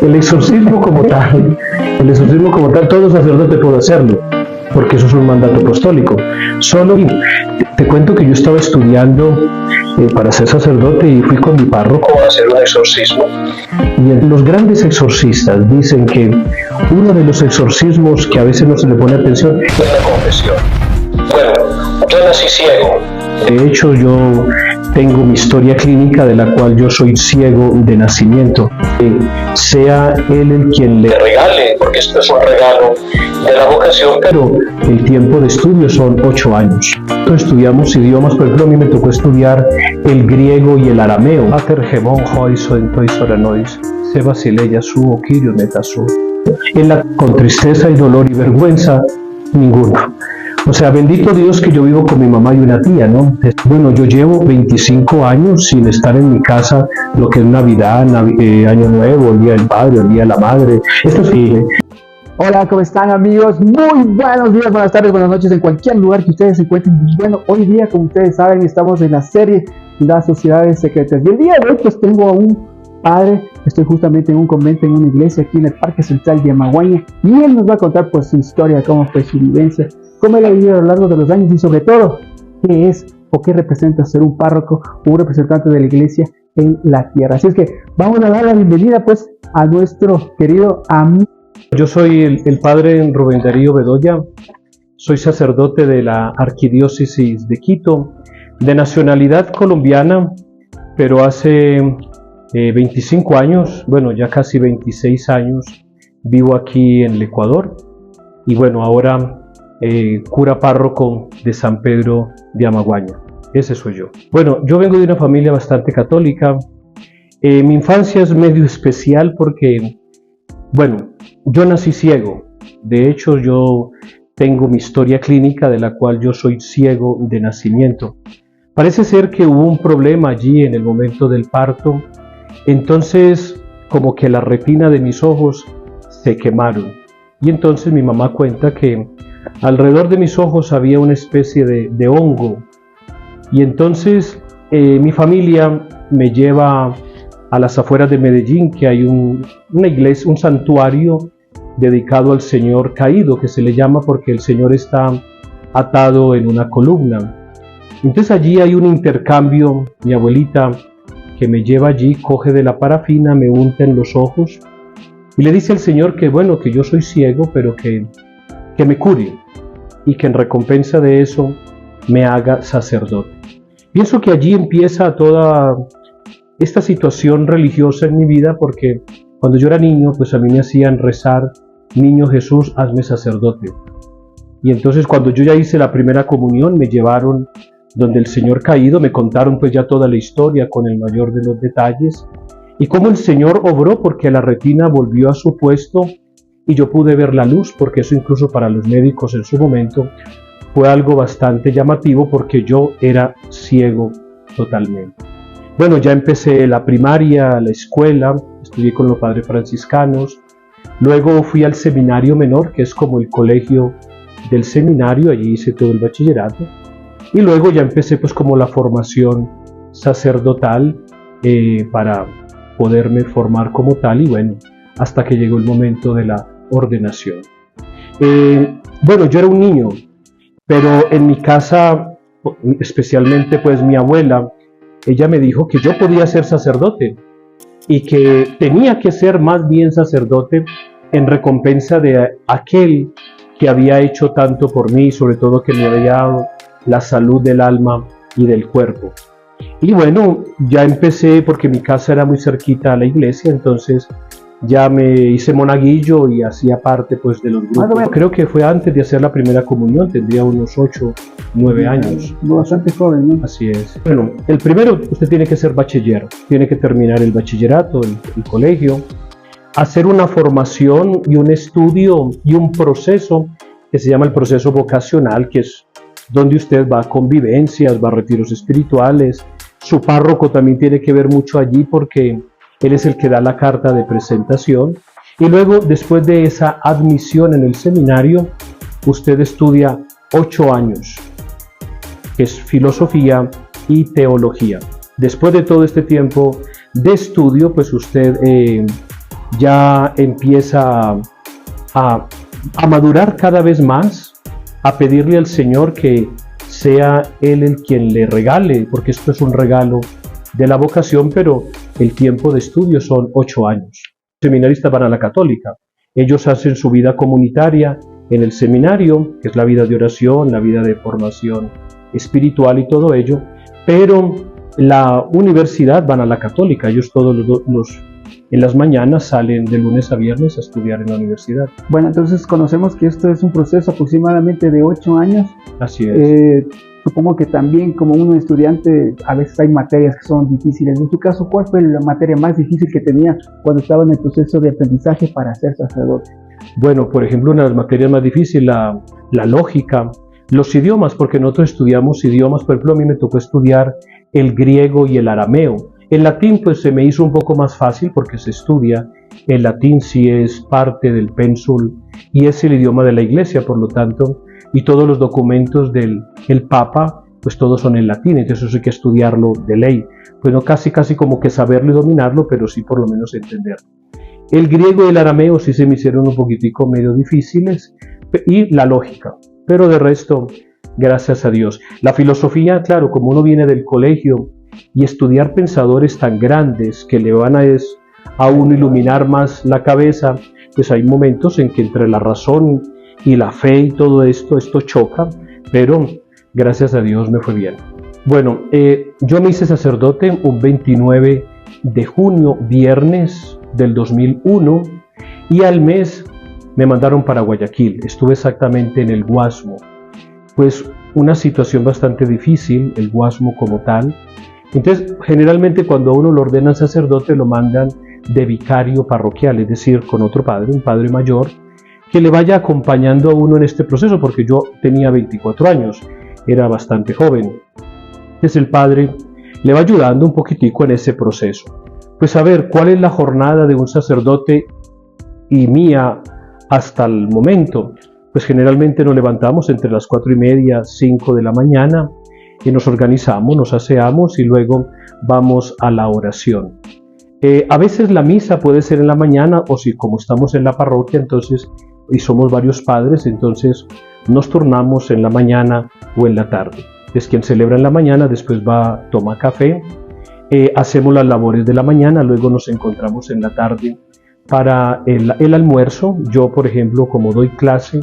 el exorcismo como tal, todo sacerdote puede hacerlo, porque eso es un mandato apostólico. Solo te cuento que yo estaba estudiando para ser sacerdote y fui con mi párroco a hacer un exorcismo. Y los grandes exorcistas dicen que uno de los exorcismos que a veces no se le pone atención es la confesión. Bueno, yo nací ciego. De hecho, yo tengo mi historia clínica de la cual yo soy ciego de nacimiento. Sea él el quien le regale, porque esto es un regalo de la vocación, pero el tiempo de estudio son 8 años. Entonces estudiamos idiomas, por ejemplo, a mí me tocó estudiar el griego y el arameo. Con tristeza y dolor y vergüenza, ninguno. O sea, bendito Dios que yo vivo con mi mamá y una tía, ¿no? Bueno, yo llevo 25 años sin estar en mi casa, lo que es Navidad, Año Nuevo, el Día del Padre, el Día de la Madre. Esto sí. Hola, ¿cómo están, amigos? Muy buenos días, buenas tardes, buenas noches, en cualquier lugar que ustedes se encuentren. Bueno, hoy día, como ustedes saben, estamos en la serie Las Sociedades Secretas. Y el día de hoy, pues tengo a un padre, estoy justamente en un convento, en una iglesia aquí en el Parque Central de Amaguaña, y él nos va a contar pues su historia, cómo fue su vivencia, cómo él ha vivido a lo largo de los años y sobre todo, qué es o qué representa ser un párroco o un representante de la iglesia en la tierra. Así es que vamos a dar la bienvenida pues a nuestro querido amigo. Yo soy el padre Rubén Darío Bedoya, soy sacerdote de la Arquidiócesis de Quito, de nacionalidad colombiana, pero hace 25 años, bueno, ya casi 26 años, vivo aquí en el Ecuador y bueno, ahora cura párroco de San Pedro de Amaguaña. Ese soy yo. Bueno, yo vengo de una familia bastante católica. Mi infancia es medio especial porque, bueno, yo nací ciego. De hecho, yo tengo mi historia clínica de la cual yo soy ciego de nacimiento. Parece ser que hubo un problema allí en el momento del parto. Entonces, como que la retina de mis ojos se quemaron. Y entonces mi mamá cuenta que alrededor de mis ojos había una especie de hongo. Y entonces mi familia me lleva a las afueras de Medellín, que hay una iglesia, un santuario dedicado al Señor caído, que se le llama porque el Señor está atado en una columna. Entonces allí hay un intercambio. Mi abuelita que me lleva allí, coge de la parafina, me unta en los ojos y le dice al Señor que bueno, que yo soy ciego, pero que me cure y que en recompensa de eso me haga sacerdote. Pienso que allí empieza toda esta situación religiosa en mi vida, porque cuando yo era niño, pues a mí me hacían rezar: Niño Jesús, hazme sacerdote. Y entonces cuando yo ya hice la primera comunión, me llevaron donde el Señor caído, me contaron pues ya toda la historia con el mayor de los detalles y cómo el Señor obró porque la retina volvió a su puesto y yo pude ver la luz, porque eso incluso para los médicos en su momento fue algo bastante llamativo porque yo era ciego totalmente. Bueno, ya empecé la primaria, la escuela, estudié con los padres franciscanos, luego fui al seminario menor, que es como el colegio del seminario, allí hice todo el bachillerato. Y luego ya empecé pues como la formación sacerdotal para poderme formar como tal y bueno, hasta que llegó el momento de la ordenación. Bueno, yo era un niño, pero en mi casa, especialmente pues mi abuela, ella me dijo que yo podía ser sacerdote y que tenía que ser más bien sacerdote en recompensa de aquel que había hecho tanto por mí, sobre todo que me había dado la salud del alma y del cuerpo. Y bueno, ya empecé porque mi casa era muy cerquita a la iglesia, entonces ya me hice monaguillo y hacía parte pues de los grupos. Creo que fue antes de hacer la primera comunión, tendría unos 8, 9 años. Bastante joven, ¿no? Así es. Bueno, el primero, usted tiene que ser bachiller, tiene que terminar el bachillerato, el colegio, hacer una formación y un estudio y un proceso que se llama el proceso vocacional, que es donde usted va a convivencias, va a retiros espirituales. Su párroco también tiene que ver mucho allí porque él es el que da la carta de presentación. Y luego, después de esa admisión en el seminario, usted estudia 8 años, que es filosofía y teología. Después de todo este tiempo de estudio, pues usted ya empieza a madurar cada vez más, a pedirle al Señor que sea Él el quien le regale, porque esto es un regalo de la vocación, pero el tiempo de estudio son 8 años. Los seminaristas van a la católica, ellos hacen su vida comunitaria en el seminario, que es la vida de oración, la vida de formación espiritual y todo ello, pero la universidad van a la católica, ellos todos en las mañanas salen de lunes a viernes a estudiar en la universidad. Bueno, entonces conocemos que esto es un proceso aproximadamente de 8 años. Así es. Supongo que también como uno estudiante a veces hay materias que son difíciles. En tu caso, ¿cuál fue la materia más difícil que tenía cuando estaba en el proceso de aprendizaje para ser sacerdote? Bueno, por ejemplo, una de las materias más difíciles, la lógica, los idiomas, porque nosotros estudiamos idiomas. Por ejemplo, a mí me tocó estudiar el griego y el arameo. El latín pues se me hizo un poco más fácil porque se estudia. El latín sí es parte del pénsul y es el idioma de la iglesia, por lo tanto, y todos los documentos del Papa, pues todos son en latín, entonces eso hay que estudiarlo de ley. Pues no casi como que saberlo y dominarlo, pero sí por lo menos entenderlo. El griego y el arameo sí se me hicieron un poquitico medio difíciles, y la lógica, pero de resto, gracias a Dios. La filosofía, claro, como uno viene del colegio y estudiar pensadores tan grandes que le van a uno iluminar más la cabeza, pues hay momentos en que entre la razón y la fe y todo esto choca, pero gracias a Dios me fue bien. Bueno, yo me hice sacerdote un 29 de junio, viernes del 2001, y al mes me mandaron para Guayaquil. Estuve exactamente en el Guasmo, pues una situación bastante difícil, el Guasmo como tal. Entonces, generalmente cuando a uno lo ordenan sacerdote lo mandan de vicario parroquial, es decir, con otro padre, un padre mayor, que le vaya acompañando a uno en este proceso, porque yo tenía 24 años, era bastante joven. Entonces el padre le va ayudando un poquitico en ese proceso. Pues a ver, ¿cuál es la jornada de un sacerdote y mía hasta el momento? Pues generalmente nos levantamos entre las 4:30, 5 de la mañana y nos organizamos, nos aseamos y luego vamos a la oración. A veces la misa puede ser en la mañana, o si como estamos en la parroquia, entonces, y somos varios padres, entonces nos turnamos en la mañana o en la tarde. Es quien celebra en la mañana, después va, toma café, hacemos las labores de la mañana, luego nos encontramos en la tarde para el almuerzo. Yo, por ejemplo, como doy clase,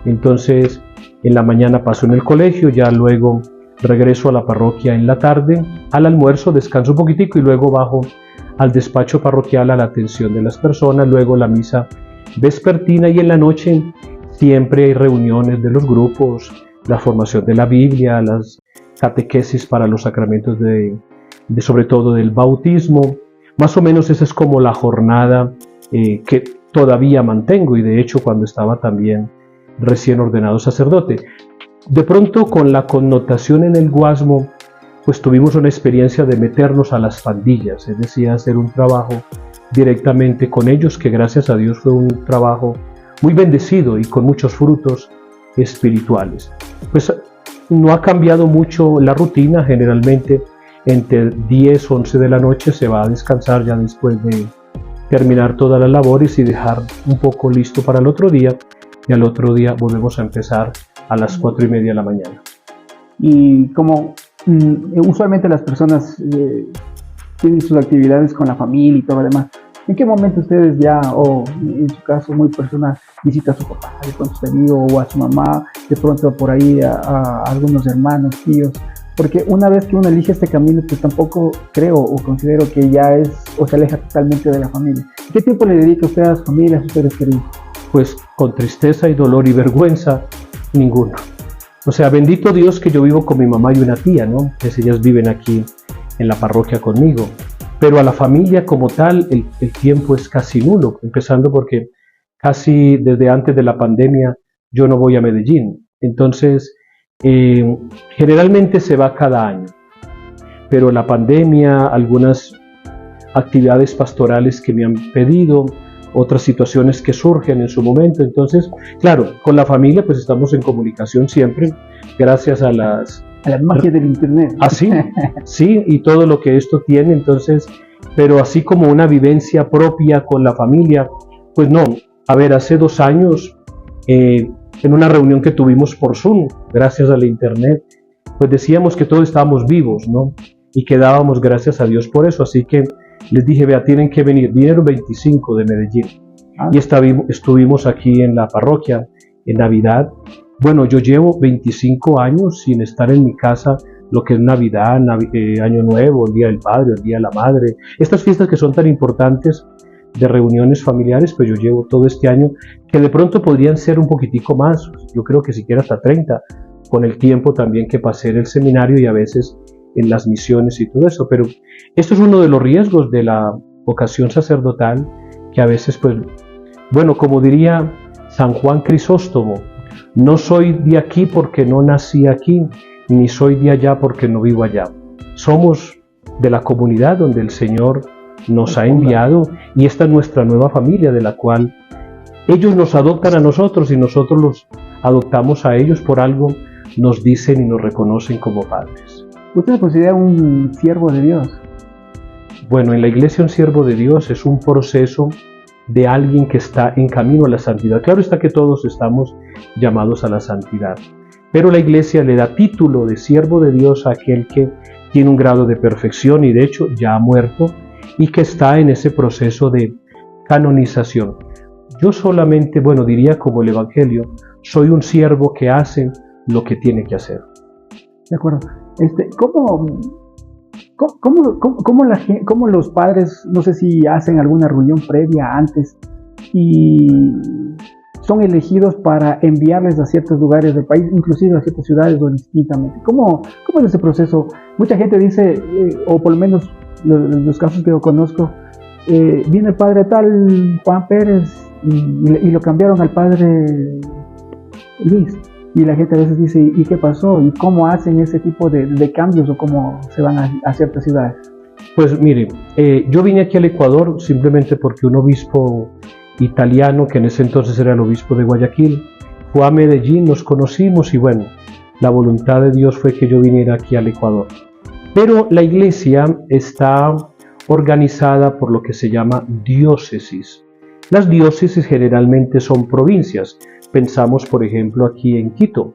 entonces en la mañana paso en el colegio, ya luego regreso a la parroquia en la tarde, al almuerzo, descanso un poquitico y luego bajo al despacho parroquial a la atención de las personas, luego la misa vespertina, y en la noche siempre hay reuniones de los grupos, la formación de la Biblia, las catequesis para los sacramentos de sobre todo del bautismo. Más o menos esa es como la jornada que todavía mantengo, y de hecho cuando estaba también recién ordenado sacerdote. De pronto, con la connotación en el Guasmo, pues tuvimos una experiencia de meternos a las pandillas, es decir, hacer un trabajo directamente con ellos, que gracias a Dios fue un trabajo muy bendecido y con muchos frutos espirituales. Pues no ha cambiado mucho la rutina, generalmente entre 10, 11 de la noche se va a descansar ya después de terminar todas las labores y dejar un poco listo para el otro día, y al otro día volvemos a empezar a las 4:30 de la mañana. Y como usualmente las personas tienen sus actividades con la familia y todo lo demás, ¿en qué momento ustedes ya, o en su caso muy personal, visita a su papá, de pronto usted o a su mamá, de pronto por ahí a algunos hermanos, tíos? Porque una vez que uno elige este camino, pues tampoco creo o considero que ya es o se aleja totalmente de la familia. ¿Qué tiempo le dedica usted a su familia, a sus seres queridos? Pues con tristeza y dolor y vergüenza, ninguno. O sea, bendito Dios que yo vivo con mi mamá y una tía, ¿no? Pues ellas viven aquí en la parroquia conmigo. Pero a la familia como tal, el tiempo es casi nulo, empezando porque casi desde antes de la pandemia yo no voy a Medellín. Entonces, generalmente se va cada año. Pero la pandemia, algunas actividades pastorales que me han pedido, otras situaciones que surgen en su momento. Entonces, claro, con la familia pues estamos en comunicación siempre, gracias a las magia del internet. Así, sí, y todo lo que esto tiene. Entonces, pero así como una vivencia propia con la familia, pues no. A ver, hace 2 años, en una reunión que tuvimos por Zoom, gracias a la internet, pues decíamos que todos estábamos vivos, ¿no? Y que dábamos gracias a Dios por eso, así que les dije, vea, tienen que venir. Vinieron 25 de Medellín y estuvimos aquí en la parroquia en Navidad. Bueno, yo llevo 25 años sin estar en mi casa, lo que es Navidad, Año Nuevo, el Día del Padre, el Día de la Madre, estas fiestas que son tan importantes de reuniones familiares, pues yo llevo todo este año, que de pronto podrían ser un poquitico más, yo creo que siquiera hasta 30, con el tiempo también que pasé en el seminario y a veces en las misiones y todo eso, pero esto es uno de los riesgos de la vocación sacerdotal, que a veces, pues, bueno, como diría San Juan Crisóstomo, no soy de aquí porque no nací aquí, ni soy de allá porque no vivo allá. Somos de la comunidad donde el Señor nos ha enviado y esta es nuestra nueva familia de la cual ellos nos adoptan a nosotros y nosotros los adoptamos a ellos, por algo nos dicen y nos reconocen como padres. ¿Usted se considera un siervo de Dios? Bueno, en la iglesia un siervo de Dios es un proceso de alguien que está en camino a la santidad. Claro está que todos estamos llamados a la santidad, pero la iglesia le da título de siervo de Dios a aquel que tiene un grado de perfección y de hecho ya ha muerto y que está en ese proceso de canonización. Yo solamente, bueno, diría como el Evangelio, soy un siervo que hace lo que tiene que hacer. De acuerdo. ¿Cómo los padres, no sé si hacen alguna reunión previa antes y son elegidos para enviarles a ciertos lugares del país, inclusive a ciertas ciudades o distintamente? ¿Cómo es ese proceso? Mucha gente dice, o por lo menos los casos que yo conozco, viene el padre tal, Juan Pérez, y lo cambiaron al padre Luis. Y la gente a veces dice, ¿y qué pasó? ¿Y cómo hacen ese tipo de cambios o cómo se van a ciertas ciudades? Pues mire, yo vine aquí al Ecuador simplemente porque un obispo italiano, que en ese entonces era el obispo de Guayaquil, fue a Medellín, nos conocimos y bueno, la voluntad de Dios fue que yo viniera aquí al Ecuador. Pero la iglesia está organizada por lo que se llama diócesis. Las diócesis generalmente son provincias. Pensamos, por ejemplo, aquí en Quito,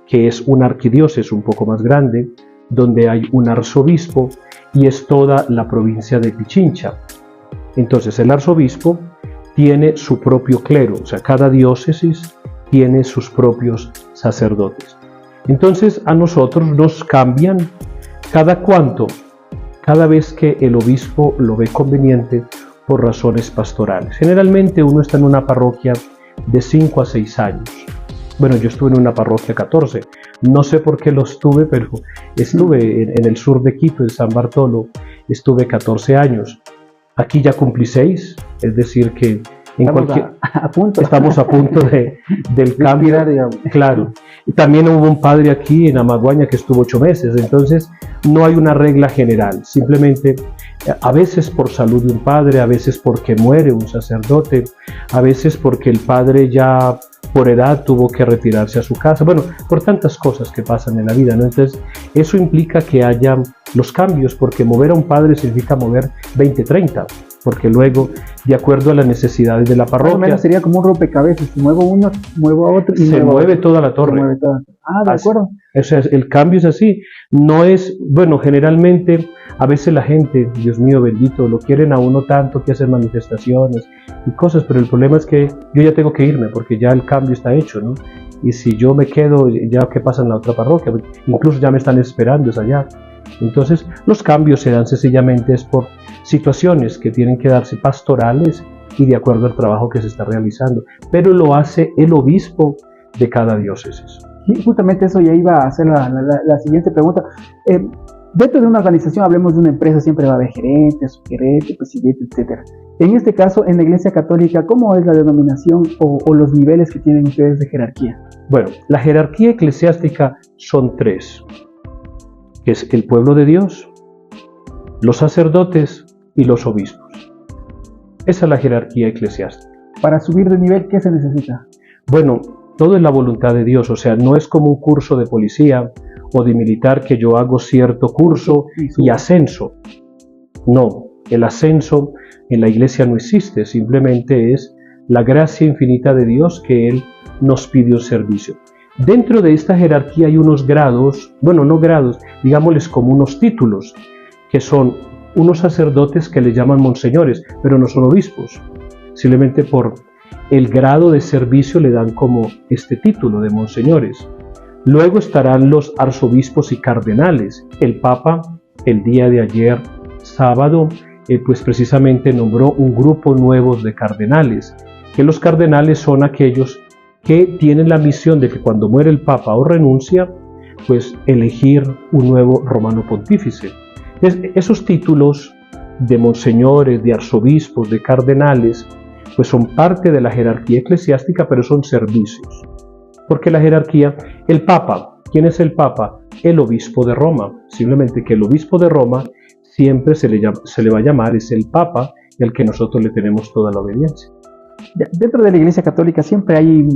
que es una arquidiócesis un poco más grande, donde hay un arzobispo y es toda la provincia de Pichincha. Entonces el arzobispo tiene su propio clero, o sea, cada diócesis tiene sus propios sacerdotes. Entonces a nosotros nos cambian cada cuánto, cada vez que el obispo lo ve conveniente por razones pastorales. Generalmente uno está en una parroquia de 5 a 6 años. Bueno, yo estuve en una parroquia 14. No sé por qué lo estuve, pero estuve en el sur de Quito, en San Bartolo, estuve 14 años. Aquí ya cumplí 6, es decir que estamos a punto del cambio. Claro. También hubo un padre aquí en Amaguaña que estuvo 8 meses, entonces no hay una regla general, simplemente a veces por salud de un padre, a veces porque muere un sacerdote, a veces porque el padre ya por edad tuvo que retirarse a su casa, bueno, por tantas cosas que pasan en la vida, ¿no? Entonces eso implica que haya los cambios, porque mover a un padre significa mover 20, 30, porque luego, de acuerdo a las necesidades de la parroquia, más o menos sería como un rompecabezas, si muevo uno, muevo a otro y se mueve toda la torre. De acuerdo. O sea, el cambio es así, no es, bueno, generalmente a veces la gente, Dios mío bendito, lo quieren a uno tanto que hacen manifestaciones y cosas, pero el problema es que yo ya tengo que irme porque ya el cambio está hecho, ¿no? Y si yo me quedo, ya qué pasa en la otra parroquia, incluso ya me están esperando, es allá. Entonces los cambios se dan sencillamente es por situaciones que tienen que darse pastorales y de acuerdo al trabajo que se está realizando, pero lo hace el obispo de cada diócesis. Sí, justamente eso ya iba a hacer la siguiente pregunta. Dentro de una organización, hablemos de una empresa, siempre va a haber gerente, subgerente, presidente, etc. En este caso, en la Iglesia Católica, ¿cómo es la denominación o los niveles que tienen ustedes de jerarquía? Bueno, la jerarquía eclesiástica son 3, que es el pueblo de Dios, los sacerdotes y los obispos. Esa es la jerarquía eclesiástica. Para subir de nivel, ¿qué se necesita? Bueno, todo es la voluntad de Dios, o sea, no es como un curso de policía o de militar que yo hago cierto curso y ascenso. No, el ascenso en la iglesia no existe, simplemente es la gracia infinita de Dios que Él nos pidió servicio. Dentro de esta jerarquía hay unos grados, bueno, no grados, digámosles como unos títulos, que son unos sacerdotes que le llaman monseñores, pero no son obispos. Simplemente por el grado de servicio le dan como este título de monseñores. Luego estarán los arzobispos y cardenales. El Papa, el día de ayer, sábado, pues precisamente nombró un grupo nuevo de cardenales, que los cardenales son aquellos que tienen la misión de que cuando muere el Papa o renuncia, pues elegir un nuevo romano pontífice. Esos títulos de monseñores, de arzobispos, de cardenales, pues son parte de la jerarquía eclesiástica, pero son servicios. Porque la jerarquía, el Papa, ¿quién es el Papa? El obispo de Roma. Simplemente que el obispo de Roma siempre se le va a llamar, es el Papa, el que nosotros le tenemos toda la obediencia. Dentro de la Iglesia Católica siempre hay,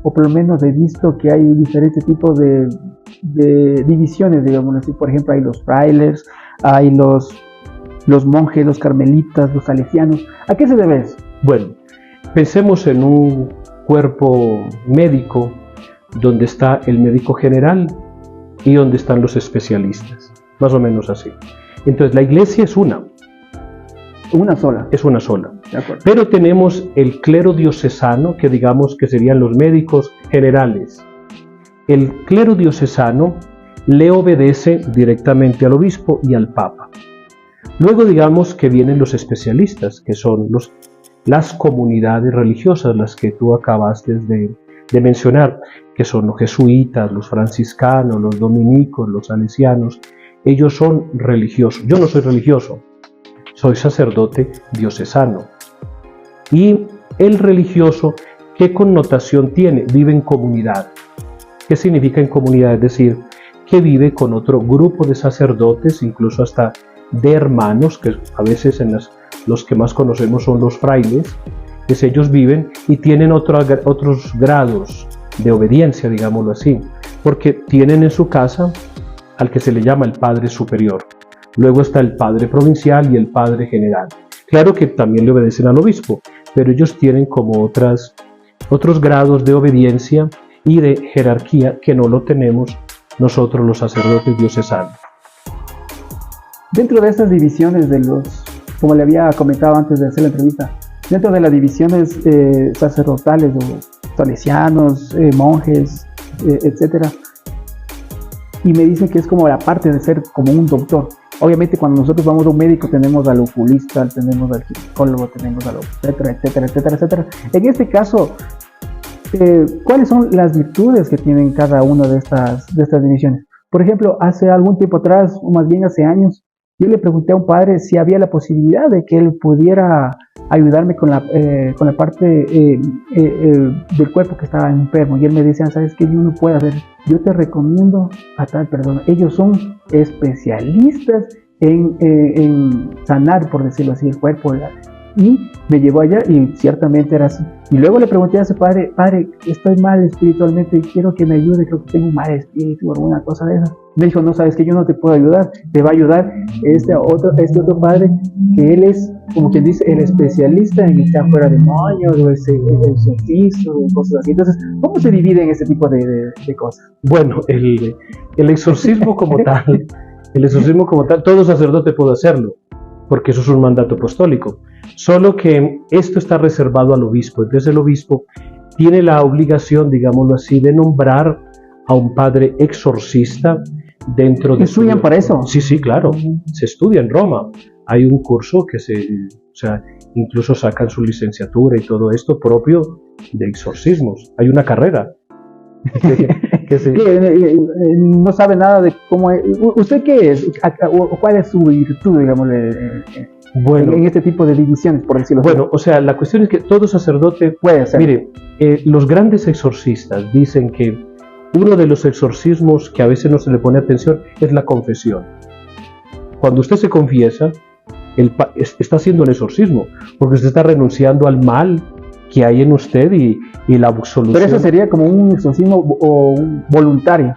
o por lo menos he visto que hay diferentes tipos de divisiones, digamos así. Por ejemplo, hay los frailes, hay los monjes, los carmelitas, los salesianos. ¿A qué se debe eso? Bueno, pensemos en un cuerpo médico donde está el médico general y donde están los especialistas, más o menos así. Entonces la iglesia es una sola. Es una sola. De acuerdo. Pero tenemos el clero diocesano, que digamos que serían los médicos generales. El clero diocesano le obedece directamente al obispo y al papa. Luego digamos que vienen los especialistas, que son las comunidades religiosas, las que tú acabaste de mencionar, que son los jesuitas, los franciscanos, los dominicos, los salesianos. Ellos son religiosos. Yo no soy religioso, soy sacerdote diocesano. Y el religioso, ¿qué connotación tiene? Vive en comunidad. ¿Qué significa en comunidad? Es decir, que vive con otro grupo de sacerdotes, incluso hasta de hermanos, que a veces los que más conocemos son los frailes, pues ellos viven y tienen otros grados de obediencia, digámoslo así, porque tienen en su casa al que se le llama el padre superior. Luego está el padre provincial y el padre general. Claro que también le obedecen al obispo, pero ellos tienen como otros grados de obediencia y de jerarquía que no lo tenemos nosotros los sacerdotes diocesanos. Dentro de estas divisiones como le había comentado antes de hacer la entrevista, dentro de las divisiones sacerdotales o salesianos, monjes, etcétera, y me dicen que es como la parte de ser como un doctor. Obviamente cuando nosotros vamos a un médico tenemos al oculista, tenemos al ginecólogo, tenemos al obstetra, etcétera, etcétera, etcétera. En este caso, ¿cuáles son las virtudes que tienen cada una de estas divisiones? Por ejemplo, hace algún tiempo atrás, o más bien hace años, yo le pregunté a un padre si había la posibilidad de que él pudiera ayudarme con la parte del cuerpo que estaba enfermo. Y él me decía, ¿sabes qué? Yo no puedo hacer. Yo te recomiendo a tal persona. Ellos son especialistas en sanar, por decirlo así, el cuerpo. Y me llevó allá y ciertamente era así. Y luego le pregunté a ese padre, estoy mal espiritualmente, quiero que me ayude, creo que tengo un mal espíritu o alguna cosa de esa. Me dijo, no, sabes que yo no te puedo ayudar, te va a ayudar este otro padre, que él es, como quien dice, el especialista en echar fuera demonios, o el exorcismo, o cosas así. Entonces, ¿cómo se divide en este tipo de cosas? Bueno, el exorcismo como tal, todo sacerdote puede hacerlo, porque eso es un mandato apostólico. Solo que esto está reservado al obispo. Entonces el obispo tiene la obligación, digámoslo así, de nombrar a un padre exorcista dentro de su... ¿Estudian para eso? Sí, claro. Se estudia en Roma. Hay un curso que incluso sacan su licenciatura y todo esto propio de exorcismos. Hay una carrera. No sabe nada de cómo es. ¿Usted qué es? ¿Cuál es su virtud, digamos, en este tipo de divisiones, por decirlo así? Bueno, o sea, la cuestión es que todo sacerdote puede hacer. Mire, los grandes exorcistas dicen que uno de los exorcismos que a veces no se le pone atención es la confesión. Cuando usted se confiesa, está haciendo el exorcismo, porque usted está renunciando al mal que hay en usted y la absolución. Pero eso sería como un exorcismo voluntario.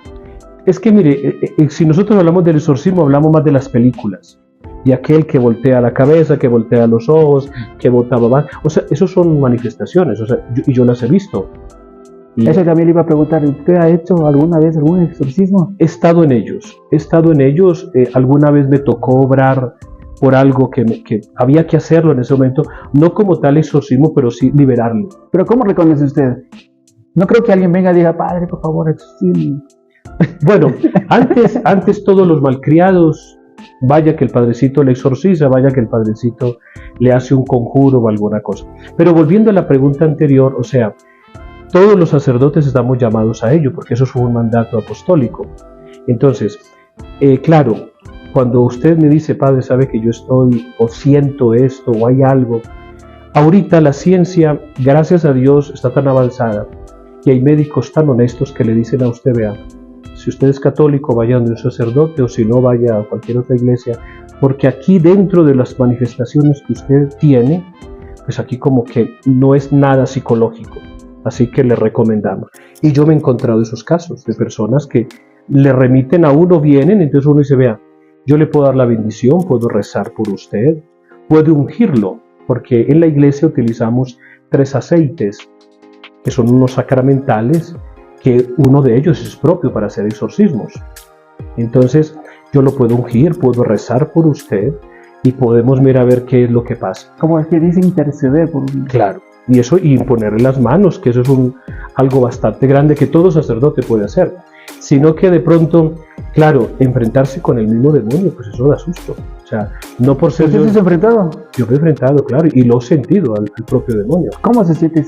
Es que mire, si nosotros hablamos del exorcismo, hablamos más de las películas. y aquel que voltea la cabeza, que voltea los ojos, que botaba más. O sea, esos son manifestaciones, o sea, yo las he visto. Y eso también le iba a preguntar, ¿usted ha hecho alguna vez algún exorcismo? he estado en ellos, alguna vez me tocó obrar por algo que había que hacerlo en ese momento, no como tal exorcismo, pero sí liberarlo. Pero ¿cómo reconoce usted? No creo que alguien venga y diga, padre, por favor, exorcismo. Bueno, antes todos los malcriados, vaya que el padrecito le exorciza, vaya que el padrecito le hace un conjuro o alguna cosa. Pero volviendo a la pregunta anterior, o sea, todos los sacerdotes estamos llamados a ello, porque eso es un mandato apostólico. Entonces, claro, cuando usted me dice, padre, sabe que yo estoy, o siento esto, o hay algo, ahorita la ciencia, gracias a Dios, está tan avanzada, y hay médicos tan honestos que le dicen a usted, vea, si usted es católico, vaya donde un sacerdote, o si no, vaya a cualquier otra iglesia, porque aquí dentro de las manifestaciones que usted tiene, pues aquí como que no es nada psicológico, así que le recomendamos. Y yo me he encontrado esos casos de personas que le remiten a uno, vienen, entonces uno dice, vea, yo le puedo dar la bendición, puedo rezar por usted, puedo ungirlo, porque en la iglesia utilizamos 3 aceites, que son unos sacramentales, que uno de ellos es propio para hacer exorcismos. Entonces yo lo puedo ungir, puedo rezar por usted y podemos mirar a ver qué es lo que pasa. Como es que dice interceder por un... Claro, y eso, y imponerle las manos, que eso es algo bastante grande que todo sacerdote puede hacer. Sino que de pronto, claro, enfrentarse con el mismo demonio, pues eso da susto. O sea, no por ser ¿Usted se ha enfrentado? Yo me he enfrentado, claro, y lo he sentido al propio demonio. ¿Cómo se siente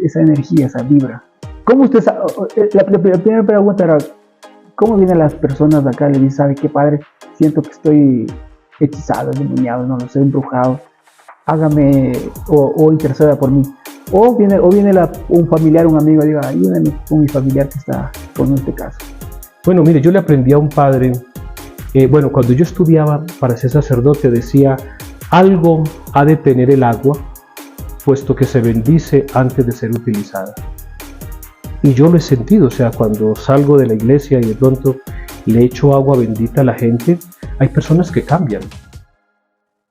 esa energía, esa vibra? ¿Cómo usted sabe? La primera pregunta era, ¿cómo vienen las personas de acá? Le dicen, ¿sabe qué, padre? Siento que estoy hechizado, endemoniado, no lo sé, embrujado. Hágame o interceda por mí. O viene un familiar, un amigo, diga, ayúdame con mi familiar que está con este caso. Bueno, mire, yo le aprendí a un padre, cuando yo estudiaba para ser sacerdote, decía, algo ha de tener el agua, puesto que se bendice antes de ser utilizada. Y yo lo he sentido, o sea, cuando salgo de la iglesia y de pronto le echo agua bendita a la gente, hay personas que cambian.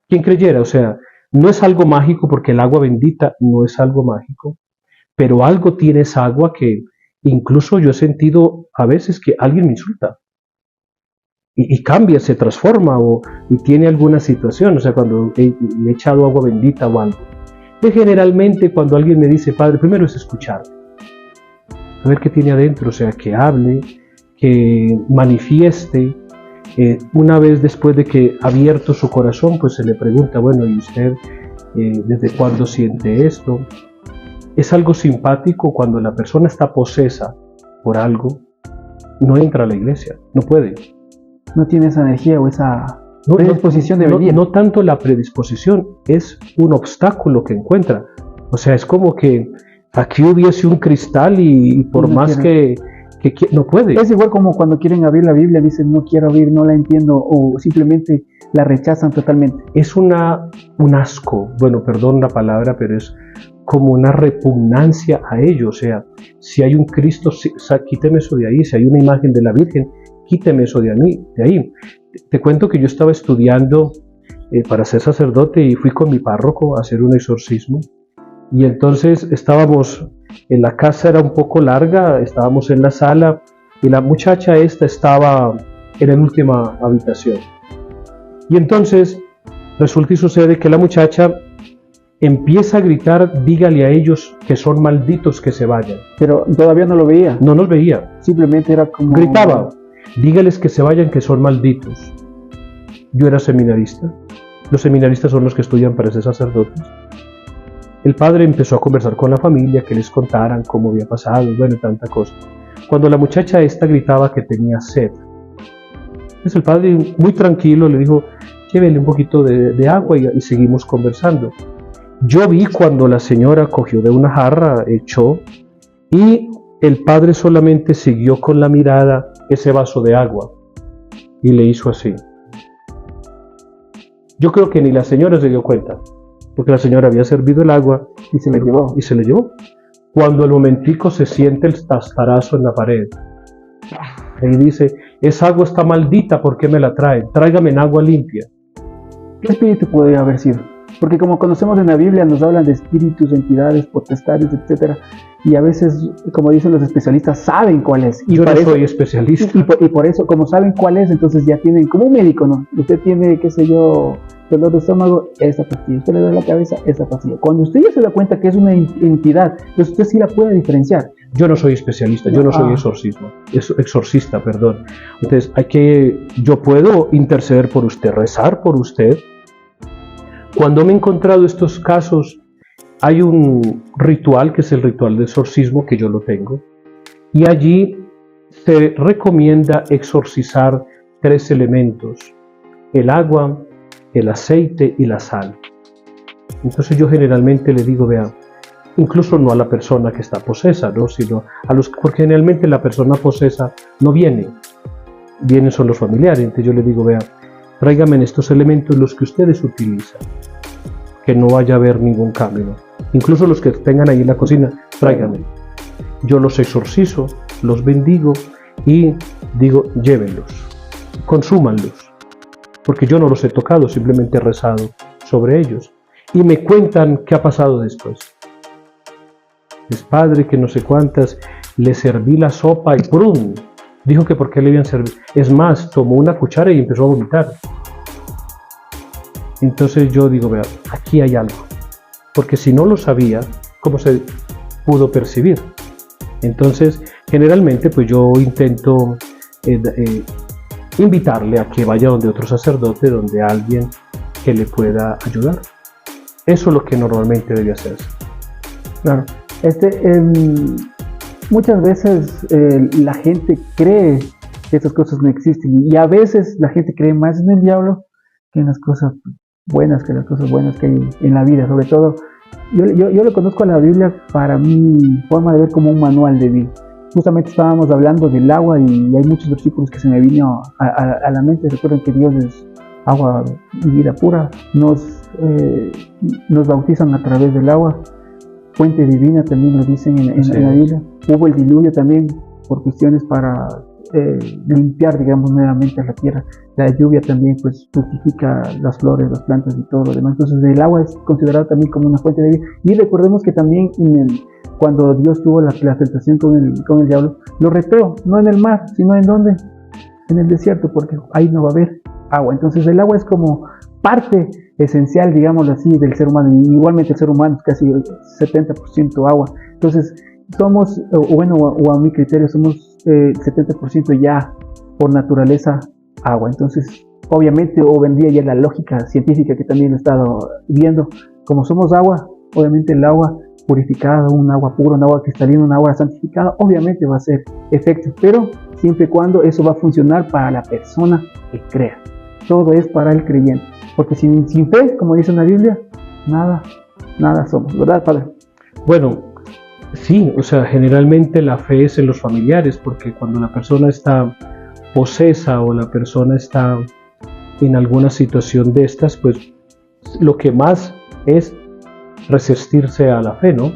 ¿Quién creyera? O sea, no es algo mágico, porque el agua bendita no es algo mágico, pero algo tiene esa agua que incluso yo he sentido a veces que alguien me insulta y cambia, se transforma y tiene alguna situación, o sea, cuando le he echado agua bendita o algo. Y generalmente cuando alguien me dice, padre, primero es escuchar, a ver qué tiene adentro, o sea, que hable, que manifieste. Una vez después de que ha abierto su corazón, pues se le pregunta, bueno, ¿y usted desde cuándo siente esto? Es algo simpático cuando la persona está posesa por algo, no entra a la iglesia, no puede. No tiene esa energía o esa predisposición de venir. No tanto la predisposición, es un obstáculo que encuentra. O sea, es como que aquí hubiese un cristal y por no más que no puede. Es igual como cuando quieren abrir la Biblia, dicen no quiero abrir, no la entiendo, o simplemente la rechazan totalmente. Es un asco, bueno, perdón la palabra, pero es como una repugnancia a ello. O sea, si hay un Cristo, quíteme eso de ahí. Si hay una imagen de la Virgen, quíteme eso de ahí. Te cuento que yo estaba estudiando para ser sacerdote y fui con mi párroco a hacer un exorcismo. Y entonces estábamos en la casa, era un poco larga, estábamos en la sala y la muchacha esta estaba en la última habitación. Y entonces resulta y sucede que la muchacha empieza a gritar, dígale a ellos que son malditos que se vayan. Pero todavía no lo veía. No nos veía. Simplemente era como... Gritaba, dígales que se vayan, que son malditos. Yo era seminarista. Los seminaristas son los que estudian para ser sacerdotes. El padre empezó a conversar con la familia, que les contaran cómo había pasado, bueno, tanta cosa. Cuando la muchacha esta gritaba que tenía sed, pues el padre muy tranquilo le dijo, llévele un poquito de agua y seguimos conversando. Yo vi cuando la señora cogió de una jarra, echó, y el padre solamente siguió con la mirada ese vaso de agua y le hizo así. Yo creo que ni la señora se dio cuenta, porque la señora había servido el agua y se le llevó. Cuando al momentico se siente el tastarazo en la pared y dice, esa agua está maldita, ¿por qué me la traen? Tráigame en agua limpia. ¿Qué espíritu podría haber sido? Porque como conocemos en la Biblia, nos hablan de espíritus, entidades, potestades, etcétera. Y a veces, como dicen los especialistas, saben cuál es. Yo no soy especialista. Y por eso, como saben cuál es, entonces ya tienen, como un médico, ¿no? Usted tiene, qué sé yo, dolor de estómago, esa pastilla. Usted le duele la cabeza, esa pastilla. Cuando usted ya se da cuenta que es una entidad, entonces usted sí la puede diferenciar. Yo no soy especialista, yo no soy exorcista, perdón. Entonces, yo puedo interceder por usted, rezar por usted. Cuando me he encontrado estos casos, hay un ritual que es el ritual de exorcismo, que yo lo tengo, y allí se recomienda exorcizar 3 elementos: el agua, el aceite y la sal. Entonces yo generalmente le digo, vea, incluso no a la persona que está posesa, ¿no? Sino porque generalmente la persona posesa no vienen son los familiares. Entonces yo le digo, vea, tráigame estos elementos los que ustedes utilizan, que no vaya a haber ningún cambio, ¿no? Incluso los que tengan ahí en la cocina, tráiganme. Yo los exorcizo, los bendigo y digo, llévenlos, consúmanlos, porque yo no los he tocado, simplemente he rezado sobre ellos. Y me cuentan qué ha pasado después. Es padre que no sé cuántas, le serví la sopa y ¡prum! Dijo que por qué le habían servido. Es más, tomó una cuchara y empezó a vomitar. Entonces yo digo, vea, aquí hay algo. Porque si no lo sabía, ¿cómo se pudo percibir? Entonces, generalmente, pues yo intento invitarle a que vaya donde otro sacerdote, donde alguien que le pueda ayudar. Eso es lo que normalmente debe hacerse. Claro. Muchas veces la gente cree que estas cosas no existen, y a veces la gente cree más en el diablo que en las cosas buenas, que hay en la vida. Sobre todo, yo le conozco a la Biblia para mi forma de ver como un manual de vida. Justamente estábamos hablando del agua y hay muchos versículos que se me vino a la mente. Recuerden que Dios es agua y vida pura. Nos bautizan a través del agua. Fuente divina también lo dicen en la Biblia. Hubo el diluvio también por cuestiones para limpiar, digamos, nuevamente la tierra. La lluvia también pues fructifica las flores, las plantas y todo lo demás. Entonces el agua es considerado también como una fuente de vida. Y recordemos que también cuando Dios tuvo la tentación con el diablo, lo retó, no en el mar, sino en ¿dónde? En el desierto, porque ahí no va a haber agua. Entonces el agua es como parte esencial, digámoslo así, del ser humano. Y igualmente el ser humano es casi 70% agua. Entonces somos, o a mi criterio, somos 70% ya por naturaleza agua. Entonces, obviamente, o vendría ya la lógica científica que también he estado viendo, como somos agua, obviamente el agua purificada, un agua pura, un agua cristalina, un agua santificada, obviamente va a ser efecto, pero siempre y cuando eso va a funcionar para la persona que crea. Todo es para el creyente, porque sin fe, como dice en la Biblia, nada somos, ¿verdad, Padre? Bueno, sí, o sea, generalmente la fe es en los familiares, porque cuando la persona está posesa o la persona está en alguna situación de estas, pues lo que más es resistirse a la fe, ¿no?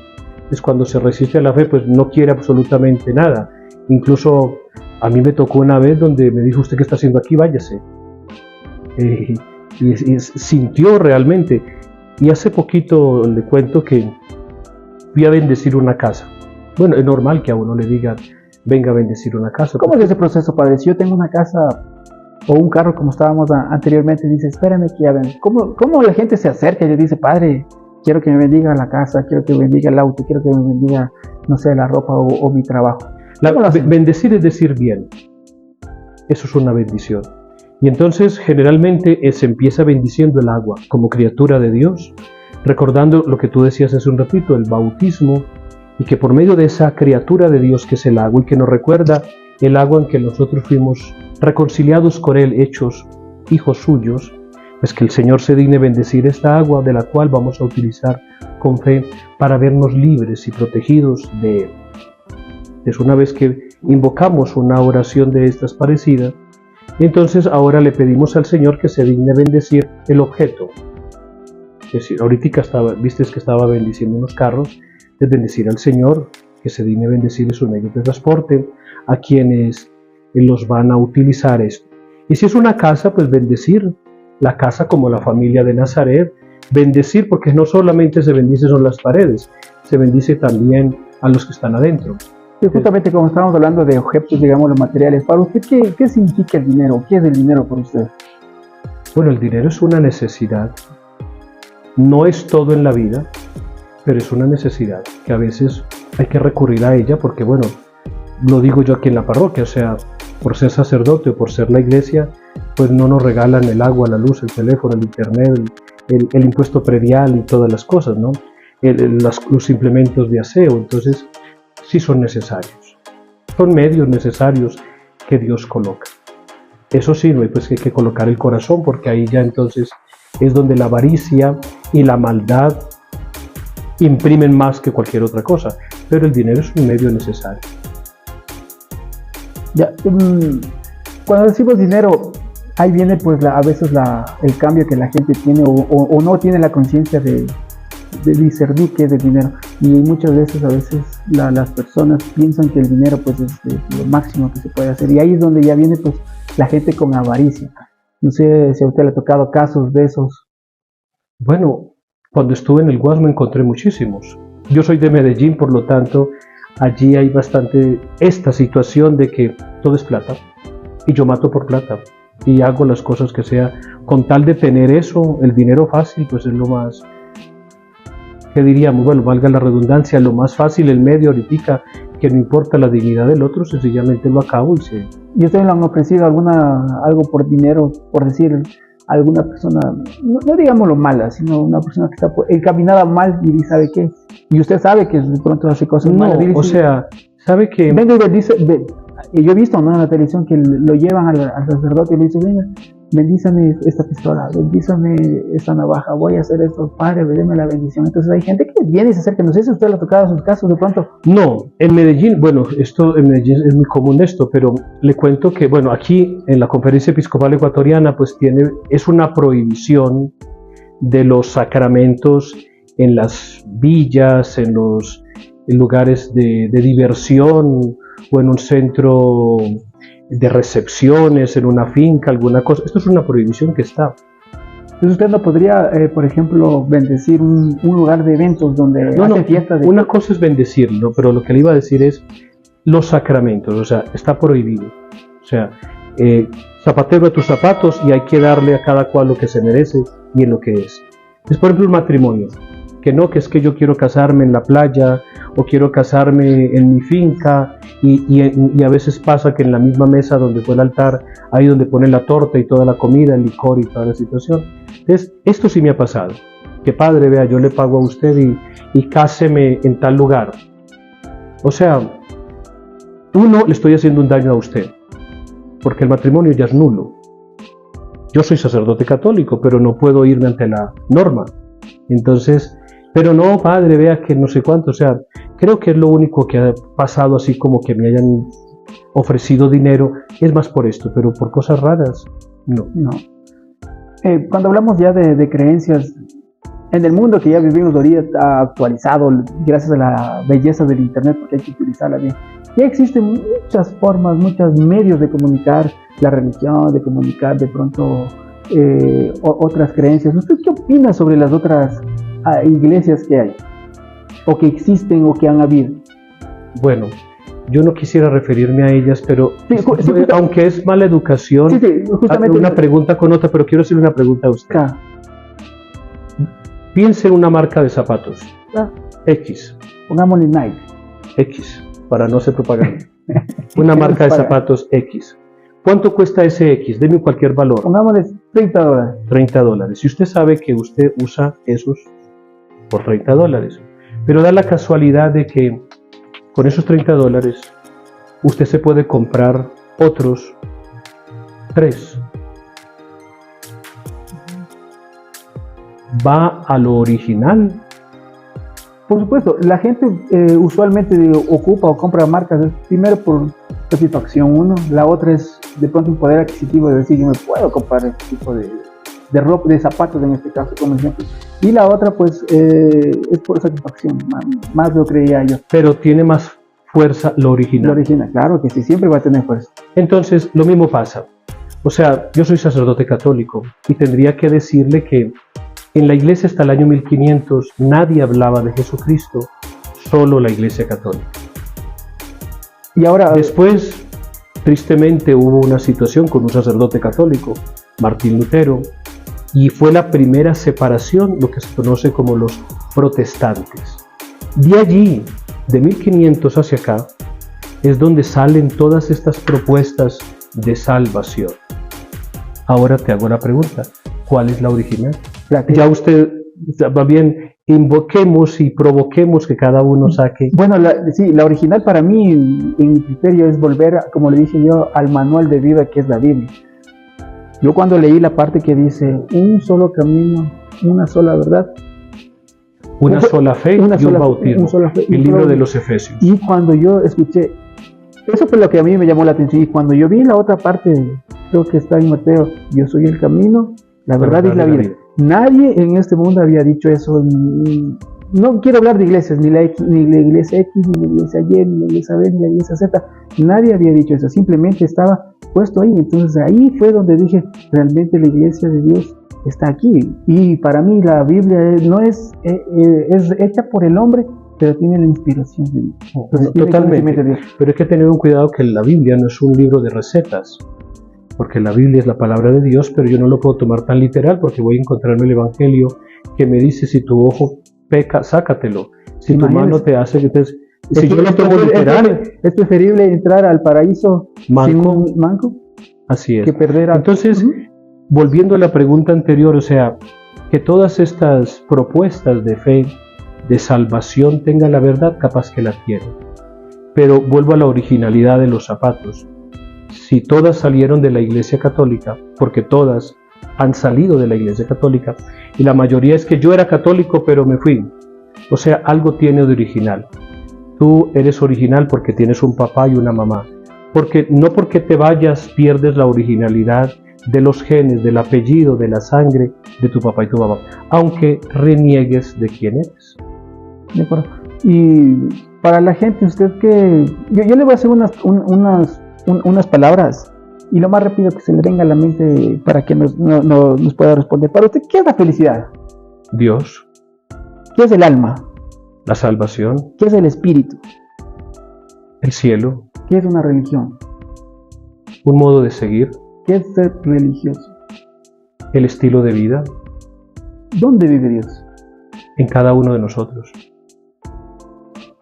Es cuando se resiste a la fe, pues no quiere absolutamente nada. Incluso a mí me tocó una vez donde me dijo, ¿usted qué está haciendo aquí? Váyase. Y sintió realmente. Y hace poquito le cuento que fui a bendecir una casa. Bueno, es normal que a uno le digan, venga a bendecir una casa. ¿Cómo es ese proceso, padre? Si yo tengo una casa o un carro, como estábamos anteriormente, dice, espérame que ya ven. ¿Cómo la gente se acerca y le dice, padre, quiero que me bendiga la casa, quiero que me bendiga el auto, quiero que me bendiga, no sé, la ropa o mi trabajo? Bendecir es decir bien. Eso es una bendición. Y entonces generalmente se empieza bendiciendo el agua como criatura de Dios, recordando lo que tú decías hace un ratito, el bautismo, y que por medio de esa criatura de Dios que es el agua y que nos recuerda el agua en que nosotros fuimos reconciliados con Él, hechos hijos suyos, pues que el Señor se digne bendecir esta agua de la cual vamos a utilizar con fe para vernos libres y protegidos de Él. Es una vez que invocamos una oración de estas parecidas, entonces ahora le pedimos al Señor que se digne bendecir el objeto. Es decir, ahorita viste que estaba bendiciendo unos carros, es bendecir al Señor, que se digne bendecir sus medios de transporte, a quienes los van a utilizar esto. Y si es una casa, pues bendecir la casa como la familia de Nazaret, bendecir, porque no solamente se bendice son las paredes, se bendice también a los que están adentro. Y justamente como estamos hablando de objetos, digamos, los materiales, para usted, ¿qué significa el dinero? ¿Qué es el dinero para usted? Bueno, el dinero es una necesidad. No es todo en la vida, pero es una necesidad que a veces hay que recurrir a ella porque, bueno, lo digo yo aquí en la parroquia, o sea, por ser sacerdote o por ser la iglesia, pues no nos regalan el agua, la luz, el teléfono, el internet, el impuesto predial y todas las cosas, ¿no? Los implementos de aseo, entonces sí son necesarios. Son medios necesarios que Dios coloca. Eso sí, no hay pues que colocar el corazón, porque ahí ya entonces es donde la avaricia y la maldad imprimen más que cualquier otra cosa, pero el dinero es un medio necesario. Ya, cuando decimos dinero, ahí viene pues a veces el cambio que la gente tiene o no tiene la conciencia de discernir qué es el dinero, y muchas veces las personas piensan que el dinero pues es lo máximo que se puede hacer, y ahí es donde ya viene pues la gente con avaricia. No sé si a usted le ha tocado casos de esos. Bueno, cuando estuve en el Guasmo encontré muchísimos. Yo soy de Medellín, por lo tanto allí hay bastante esta situación de que todo es plata y yo mato por plata y hago las cosas que sea con tal de tener eso. El dinero fácil pues es lo más, ¿qué diríamos? Bueno, valga la redundancia, lo más fácil, el medio ahorita, que no importa la dignidad del otro, sencillamente lo acabo y se... ¿Y ustedes le han ofrecido algo por dinero, por decir, alguna persona, no digamos lo mala, sino una persona que está encaminada mal y sabe qué? Y usted sabe que de pronto hace cosas malas. No, o sea, sabe que... Venga y dice, yo he visto, ¿no?, en la televisión que lo llevan al sacerdote y le dice, venga, bendízame esta pistola, bendízame esta navaja, voy a hacer esto, padre, déme la bendición. Entonces hay gente que viene y se acerca, no sé si usted le ha tocado sus casos de pronto. No, en Medellín, bueno, en Medellín es muy común esto, pero le cuento que, bueno, aquí en la Conferencia Episcopal Ecuatoriana, pues es una prohibición de los sacramentos en las villas, en lugares de diversión o en un centro de recepciones, en una finca, alguna cosa. Esto es una prohibición que está. Entonces usted no podría, por ejemplo, bendecir un lugar de eventos donde hacen fiestas. Una cosa es bendecirlo, pero lo que le iba a decir es los sacramentos, o sea, está prohibido. O sea, zapatero a tus zapatos y hay que darle a cada cual lo que se merece y en lo que es. Es por ejemplo el matrimonio, que es que yo quiero casarme en la playa o quiero casarme en mi finca y a veces pasa que en la misma mesa donde fue el altar, ahí donde pone la torta y toda la comida, el licor y toda la situación. Entonces, esto sí me ha pasado, que padre, vea, yo le pago a usted y cáseme en tal lugar. O sea, le estoy haciendo un daño a usted, porque el matrimonio ya es nulo. Yo soy sacerdote católico, pero no puedo irme ante la norma. Entonces, pero no, padre, vea que no sé cuánto, o sea, creo que es lo único que ha pasado así como que me hayan ofrecido dinero, es más por esto, pero por cosas raras, no. Cuando hablamos ya de creencias, en el mundo que ya vivimos ahorita está actualizado gracias a la belleza del internet, porque hay que utilizarla bien. Ya existen muchas formas, muchos medios de comunicar la religión, de comunicar de pronto otras creencias. ¿Usted qué opina sobre las otras iglesias que hay, o que existen o que han habido? Bueno, yo no quisiera referirme a ellas, pero aunque es mala educación, justamente una pregunta con otra, pero quiero hacer una pregunta a usted. Piense en una marca de zapatos, X. Pongámosle Nike. X, para no hacer propaganda. Una marca de zapatos X. ¿Cuánto cuesta ese X? Deme cualquier valor. Pongámosle $30. $30. Si usted sabe que usted usa esos por $30, pero da la casualidad de que con esos $30 usted se puede comprar otros 3. ¿Va a lo original? Por supuesto, la gente usualmente ocupa o compra marcas primero por satisfacción, uno, la otra es de pronto un poder adquisitivo de decir yo me puedo comprar este tipo de ropa, de zapatos en este caso como ejemplo, y la otra pues es por satisfacción, más lo creía yo. Pero tiene más fuerza lo original. Lo original, claro que sí, siempre va a tener fuerza. Entonces lo mismo pasa. O sea, yo soy sacerdote católico y tendría que decirle que en la iglesia hasta el año 1500 nadie hablaba de Jesucristo, solo la iglesia católica. Y ahora, Después, tristemente, hubo una situación con un sacerdote católico, Martín Lutero, y fue la primera separación, lo que se conoce como los protestantes. De allí, de 1500 hacia acá, es donde salen todas estas propuestas de salvación. Ahora te hago la pregunta, ¿cuál es la original? Ya usted, va bien, invoquemos y provoquemos que cada uno saque. bueno, la original para mí, en mi criterio, es volver, como le dije yo, al manual de vida que es la Biblia. Yo cuando leí la parte que dice, un solo camino, una sola verdad, Una sola fe y un bautismo, el libro de los Efesios. Y cuando yo escuché, eso fue lo que a mí me llamó la atención, y cuando yo vi la otra parte, creo que está en Mateo, yo soy el camino, la verdad y la vida. Nadie en este mundo había dicho eso. No quiero hablar de iglesias, ni la iglesia X, ni la iglesia Y, ni la iglesia B, ni la iglesia Z. Nadie había dicho eso, simplemente estaba puesto ahí. Entonces ahí fue donde dije, realmente la iglesia de Dios está aquí. Y para mí la Biblia no es hecha por el hombre, pero tiene la inspiración de Dios. Entonces, totalmente. De Dios. Pero hay que tener un cuidado que la Biblia no es un libro de recetas. Porque la Biblia es la palabra de Dios, pero yo no lo puedo tomar tan literal, porque voy a encontrarme el Evangelio que me dice, si tu ojo peca, sácatelo. Si tu mano te hace que te... Si yo lo tomo literal... Es preferible entrar al paraíso sin un manco. Así es. Que perder a... Entonces, volviendo a la pregunta anterior, o sea, que todas estas propuestas de fe, de salvación, tengan la verdad, capaz que la tienen. Pero vuelvo a la originalidad de los zapatos. Si todas salieron de la Iglesia Católica, porque todas han salido de la Iglesia Católica, y la mayoría es que yo era católico pero me fui, o sea, algo tiene de original. Tú eres original porque tienes un papá y una mamá, porque no porque te vayas pierdes la originalidad de los genes, del apellido, de la sangre de tu papá y tu mamá, aunque reniegues de quién eres. De acuerdo. Y para la gente, usted que... Yo le voy a hacer unas palabras, y lo más rápido que se le venga a la mente para que nos pueda responder. Para usted, ¿qué es la felicidad? Dios. ¿Qué es el alma? La salvación. ¿Qué es el espíritu? El cielo. ¿Qué es una religión? Un modo de seguir. ¿Qué es ser religioso? El estilo de vida. ¿Dónde vive Dios? En cada uno de nosotros.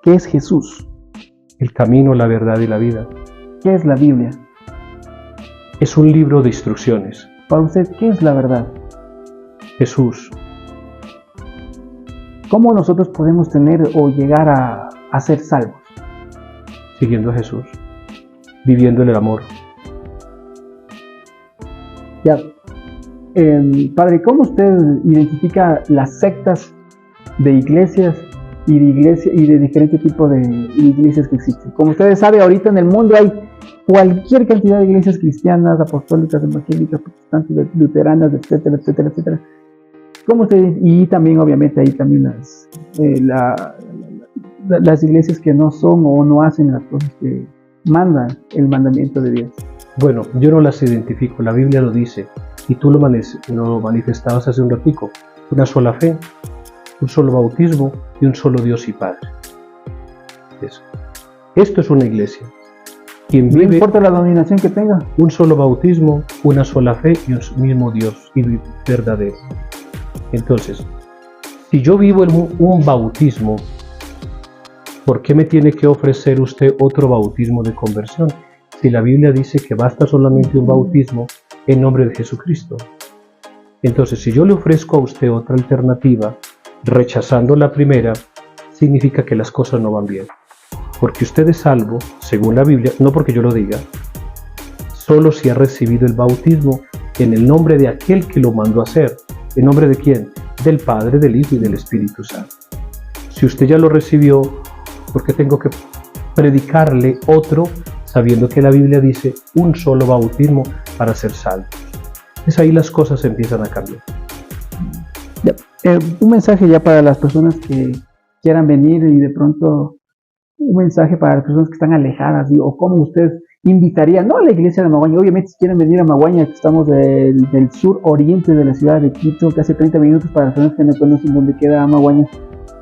¿Qué es Jesús? El camino, la verdad y la vida. ¿Qué es la Biblia? Es un libro de instrucciones. Para usted, ¿qué es la verdad? Jesús. ¿Cómo nosotros podemos tener o llegar a ser salvos? Siguiendo a Jesús, viviendo en el amor. Ya, Padre, ¿cómo usted identifica las sectas de iglesias y de diferentes tipos de iglesias que existen? Como ustedes saben, ahorita en el mundo hay cualquier cantidad de iglesias cristianas, apostólicas, evangélicas, protestantes, luteranas, etcétera, etcétera, etcétera. ¿Cómo usted, y también obviamente hay también las iglesias que no son o no hacen las cosas que manda el mandamiento de Dios? Bueno, yo no las identifico, la Biblia lo dice, y tú lo manifestabas hace un ratico. Una sola fe, un solo bautismo y un solo Dios y Padre. Eso. Esto es una iglesia. Quien vive, no importa la denominación que tenga. Un solo bautismo, una sola fe y un mismo Dios y verdadero. Entonces, si yo vivo en un bautismo, ¿por qué me tiene que ofrecer usted otro bautismo de conversión? Si la Biblia dice que basta solamente un bautismo en nombre de Jesucristo. Entonces, si yo le ofrezco a usted otra alternativa, rechazando la primera, significa que las cosas no van bien. Porque usted es salvo, según la Biblia, no porque yo lo diga, solo si ha recibido el bautismo en el nombre de aquel que lo mandó a hacer. ¿En nombre de quién? Del Padre, del Hijo y del Espíritu Santo. Si usted ya lo recibió, ¿por qué tengo que predicarle otro, sabiendo que la Biblia dice un solo bautismo para ser salvos? Es ahí las cosas empiezan a cambiar. Un mensaje ya para las personas que quieran venir y de pronto un mensaje para las personas que están alejadas, o cómo usted invitaría, no a la iglesia de Amaguaña, obviamente si quieren venir a Amaguaña, que estamos del sur oriente de la ciudad de Quito, que hace 30 minutos para las personas que no conocen dónde queda Amaguaña,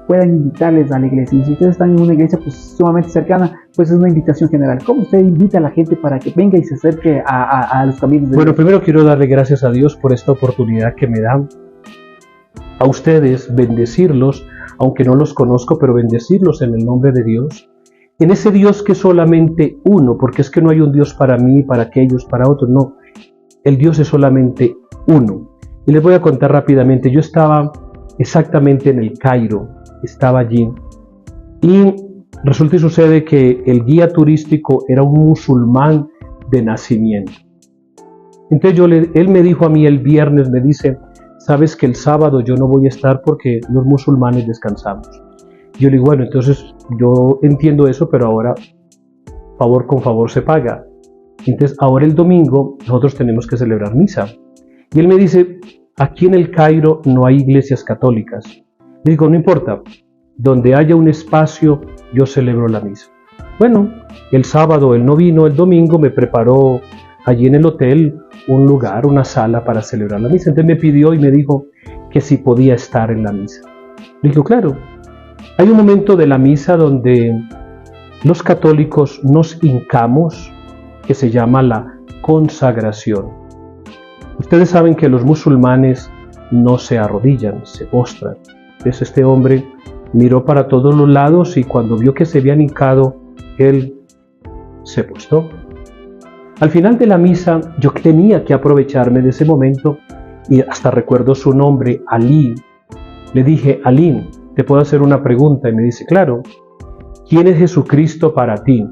puedan invitarles a la iglesia. Y si ustedes están en una iglesia pues sumamente cercana, pues es una invitación general. ¿Cómo usted invita a la gente para que venga y se acerque a los caminos de Bueno, Dios? primero quiero darle gracias a Dios por esta oportunidad que me dan. A ustedes, bendecirlos, aunque no los conozco, pero bendecirlos en el nombre de Dios. En ese Dios que es solamente uno, porque es que no hay un Dios para mí, para aquellos, para otros, no. El Dios es solamente uno. Y les voy a contar rápidamente. Yo estaba exactamente en el Cairo, estaba allí. Y resulta y sucede que el guía turístico era un musulmán de nacimiento. Entonces él me dijo a mí el viernes, me dice, sabes que el sábado yo no voy a estar porque los musulmanes descansamos. Yo le digo, bueno, entonces yo entiendo eso, pero ahora favor con favor se paga. Entonces ahora el domingo nosotros tenemos que celebrar misa. Y él me dice, aquí en el Cairo no hay iglesias católicas. Le digo, no importa, donde haya un espacio yo celebro la misa. Bueno, el sábado él no vino, el domingo me preparó allí en el hotel un lugar, una sala para celebrar la misa. Entonces me pidió y me dijo que si podía estar en la misa. Le digo, claro. Hay un momento de la misa donde los católicos nos hincamos, que se llama la consagración. Ustedes saben que los musulmanes no se arrodillan, se postran. Entonces este hombre miró para todos los lados y cuando vio que se habían hincado, él se postró. Al final de la misa yo tenía que aprovecharme de ese momento y hasta recuerdo su nombre, Ali. Le dije, Ali, ¿te puedo hacer una pregunta? Y me dice, claro, ¿quién es Jesucristo para ti?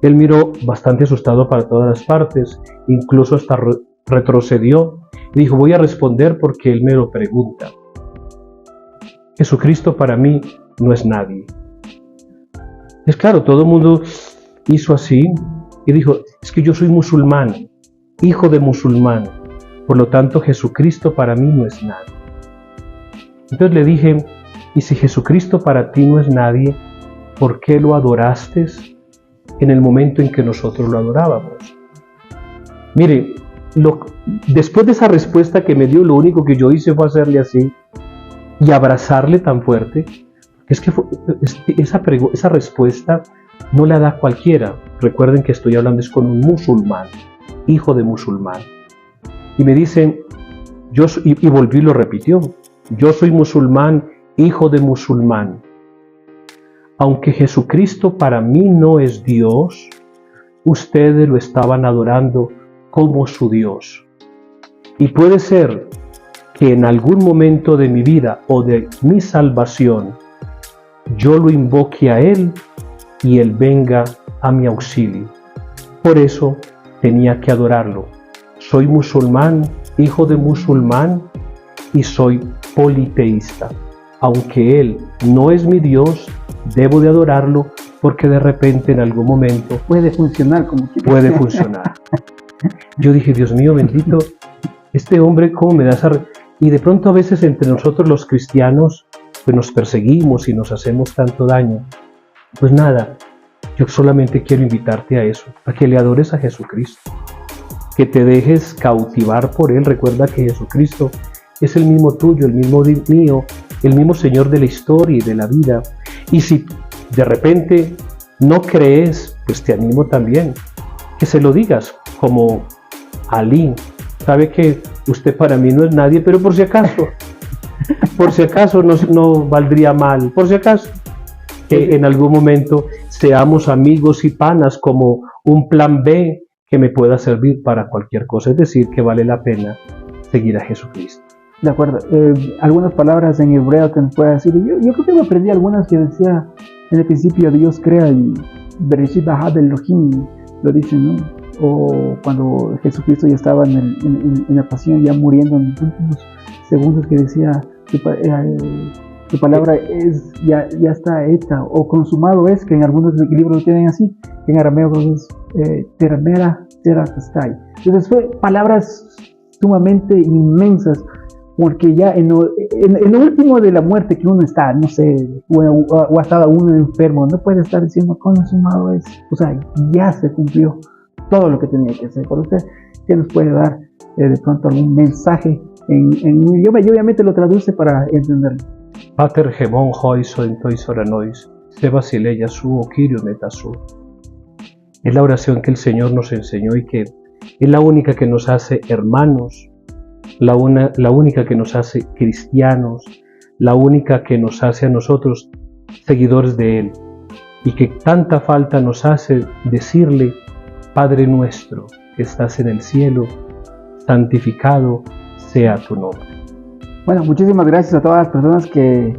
Él miró bastante asustado para todas las partes, incluso hasta retrocedió y dijo, voy a responder porque él me lo pregunta. Jesucristo para mí no es nadie. Es claro, todo el mundo hizo así y dijo, es que yo soy musulmán, hijo de musulmán, por lo tanto Jesucristo para mí no es nadie. Entonces le dije, y si Jesucristo para ti no es nadie, ¿por qué lo adoraste en el momento en que nosotros lo adorábamos? Mire, después de esa respuesta que me dio, lo único que yo hice fue hacerle así y abrazarle tan fuerte. Es que esa respuesta no la da cualquiera. Recuerden que estoy hablando es con un musulmán, hijo de musulmán. Y me dicen, y volvió y lo repitió, yo soy musulmán, hijo de musulmán. Aunque Jesucristo para mí no es Dios, ustedes lo estaban adorando como su Dios. Y puede ser que en algún momento de mi vida o de mi salvación, yo lo invoque a Él y Él venga a mi auxilio. Por eso tenía que adorarlo. Soy musulmán, hijo de musulmán, y soy politeísta. Aunque Él no es mi Dios, debo de adorarlo porque de repente en algún momento puede funcionar como quiera. Puede funcionar. Yo dije, Dios mío bendito, este hombre cómo me da esa... Y de pronto a veces entre nosotros los cristianos pues nos perseguimos y nos hacemos tanto daño. Pues nada, yo solamente quiero invitarte a eso, a que le adores a Jesucristo, que te dejes cautivar por Él. Recuerda que Jesucristo es el mismo tuyo, el mismo mío, el mismo Señor de la historia y de la vida. Y si de repente no crees, pues te animo también que se lo digas, como Ali. Sabe que usted para mí no es nadie, pero por si acaso no valdría mal, por si acaso, que en algún momento seamos amigos y panas como un plan B que me pueda servir para cualquier cosa. Es decir, que vale la pena seguir a Jesucristo. De acuerdo. Algunas palabras en hebreo que nos pueda decir. Yo creo que me aprendí algunas que decía en el principio Dios crea y Bereshit bara Elohim, lo dice, ¿no? O cuando Jesucristo ya estaba en la pasión, ya muriendo en los últimos segundos, que decía tu palabra es ya está hecha o consumado es, que en algunos libros lo tienen así, en arameo es termera terakastai. Entonces fue palabras sumamente inmensas porque ya en lo último de la muerte que uno está, no sé, o ha estado uno enfermo, no puede estar diciendo consumado es, o sea, ya se cumplió todo lo que tenía que hacer por usted. ¿Qué nos puede dar de pronto algún mensaje en un idioma? Y obviamente lo traduce para entenderlo. Pater gemon hoiso en tois oranois, se basileia su o Kyrio metasu. Es la oración que el Señor nos enseñó y que es la única que nos hace hermanos, la única que nos hace cristianos, la única que nos hace a nosotros seguidores de Él, y que tanta falta nos hace decirle: Padre nuestro que estás en el cielo, santificado sea tu nombre. Bueno, muchísimas gracias a todas las personas que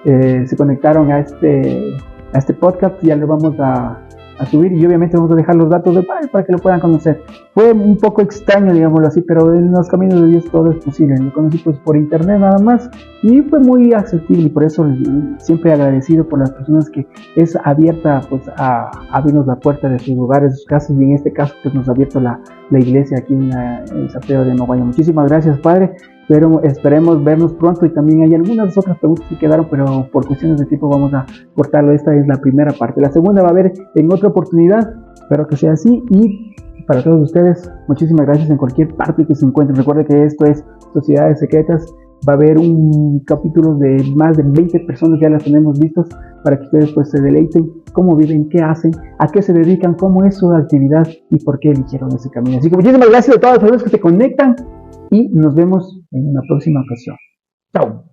se conectaron a este podcast. Ya lo vamos a subir y obviamente vamos a dejar los datos de Padre para que lo puedan conocer. Fue un poco extraño, digámoslo así, pero en los caminos de Dios todo es posible. Lo conocí pues por internet nada más y fue muy accesible, y por eso siempre agradecido por las personas que es abierta pues a abrirnos la puerta de sus hogares, de sus casas, y en este caso pues nos ha abierto la iglesia aquí en San Pedro de Maguayo. Muchísimas gracias, Padre. Pero esperemos vernos pronto, y también hay algunas otras preguntas que quedaron, pero por cuestiones de tiempo vamos a cortarlo. Esta es la primera parte. La segunda va a haber en otra oportunidad. Espero que sea así. Y para todos ustedes, muchísimas gracias en cualquier parte que se encuentren. Recuerden que esto es Sociedades Secretas. Va a haber un capítulo de más de 20 personas, ya las tenemos listos, para que ustedes pues se deleiten cómo viven, qué hacen, a qué se dedican, cómo es su actividad y por qué eligieron ese camino. Así que muchísimas gracias a todas las personas que se conectan y nos vemos en una próxima ocasión. Chao.